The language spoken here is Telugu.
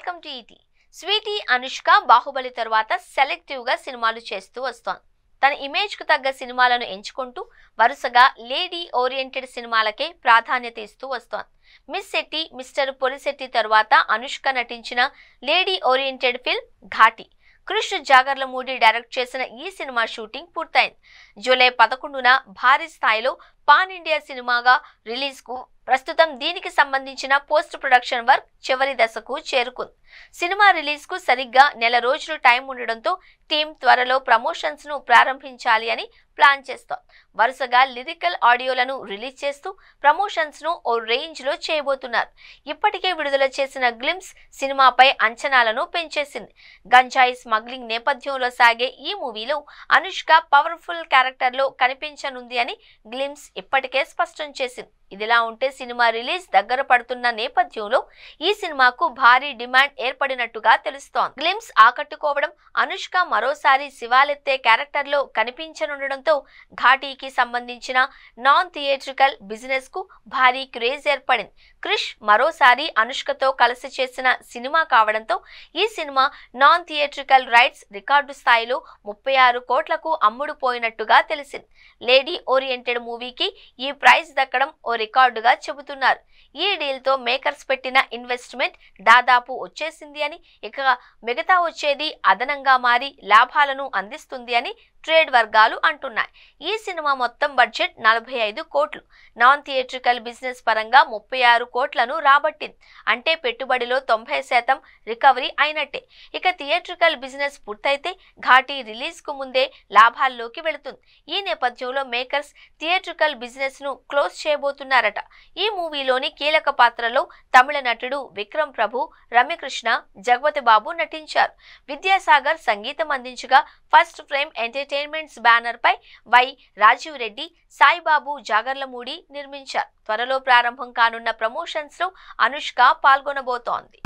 Welcome to ET. Sweety Anushka Baahubali తర్వాత సెలెక్టివ్ గా సినిమాలు చేస్తూ వస్తోంది. తన ఇమేజ్ కు తగ్గ సినిమాలను ఎంచుకుంటూ వరుసగా లేడీ ఓరియంటెడ్ సినిమాలకే ప్రాధాన్యత ఇస్తూ వస్తోంది. మిస్ శెట్టి, మిస్టర్ పొలిశెట్టి తర్వాత అనుష్క నటించిన lady oriented film Ghaati. Krish Jagarlamudi direct చేసిన ఈ సినిమా షూటింగ్ పూర్తయింది. జూలై 11న భారీ స్థాయిలో పాన్ ఇండియా సినిమాగా రిలీజ్ కు ప్రస్తుతం దీనికి సంబంధించిన పోస్ట్ ప్రొడక్షన్ వర్క్ చివరి దశకు చేరుకుంది. సినిమా రిలీజ్ కు సరిగ్గా నెల రోజులు టైం ఉండడంతో టీం త్వరలో ప్రమోషన్స్ ను ప్రారంభించాలి అని ప్లాన్ చేస్తోంది. వరుసగా లిరికల్ ఆడియోలను రిలీజ్ చేస్తూ ప్రమోషన్స్ ను ఓ రేంజ్ లో చేయబోతున్నారు. ఇప్పటికే విడుదల చేసిన గ్లిమ్స్ సినిమాపై అంచనాలను పెంచేసింది. గంజాయి స్మగ్లింగ్ నేపథ్యంలో సాగే ఈ మూవీలో అనుష్క పవర్ఫుల్ క్యారెక్టర్ లో కనిపించనుంది అని గ్లిమ్స్ ఇప్పటికే స్పష్టం చేసింది. ఇదిలా ఉంటే సినిమా రిలీజ్ దగ్గర పడుతున్న నేపథ్యంలో ఈ సినిమాకు భారీ డిమాండ్ ఏర్పడినట్టుగా తెలుస్తోంది. గ్లిమ్స్ ఆకట్టుకోవడం, అనుష్క మరోసారి శివాలెత్తే క్యారెక్టర్ లో కనిపించనుండడంతో ఘాటీకి సంబంధించిన నాన్ థియేట్రికల్ బిజినెస్ కు భారీ క్రేజ్ ఏర్పడింది. క్రిష్ మరోసారి అనుష్కతో కలిసి చేసిన సినిమా కావడంతో ఈ cinema non theatrical rights record స్థాయిలో 36 కోట్లకు అమ్ముడుపోయినట్టుగా తెలిసింది. లేడీ ఓరియంటెడ్ మూవీకి ఈ ప్రైజ్ దక్కడం ఓ రికార్డుగా చెబుతున్నారు. ఈ డీల్ తో మేకర్స్ పెట్టిన ఇన్వెస్ట్మెంట్ దాదాపు వచ్చేసింది అని, ఇక మిగతా వచ్చేది అదనంగా మారి లాభాలను అందిస్తుంది అని ట్రేడ్ వర్గాలు అంటున్నాయి. ఈ సినిమా మొత్తం బడ్జెట్ 45 కోట్లు, నాన్ థియేట్రికల్ బిజినెస్ పరంగా 36 కోట్లను రాబట్టింది. అంటే పెట్టుబడిలో 90% రికవరీ అయినట్టే. ఇక థియేట్రికల్ బిజినెస్ పూర్తయితే ఘాటీ రిలీజ్ కు ముందే లాభాల్లోకి వెళుతుంది. ఈ నేపథ్యంలో మేకర్స్ థియేట్రికల్ బిజినెస్ ను క్లోజ్ చేయబోతున్నారట. ఈ మూవీలోని కీలక పాత్రలో తమిళ నటుడు విక్రమ్ ప్రభు, రమ్యకృష్ణ, జగపతి బాబు నటించారు. విద్యాసాగర్ సంగీతం అందించగా ఫస్ట్ ఫ్రేమ్ ఎంటర్టైన్మెంట్స్ బ్యానర్ పై వై రాజీవ్ రెడ్డి, సాయిబాబు జాగర్లమూడి నిర్మించారు. త్వరలో ప్రారంభం కానున్న ప్రమోషన్స్ లో అనుష్క పాల్గొనబోతోంది.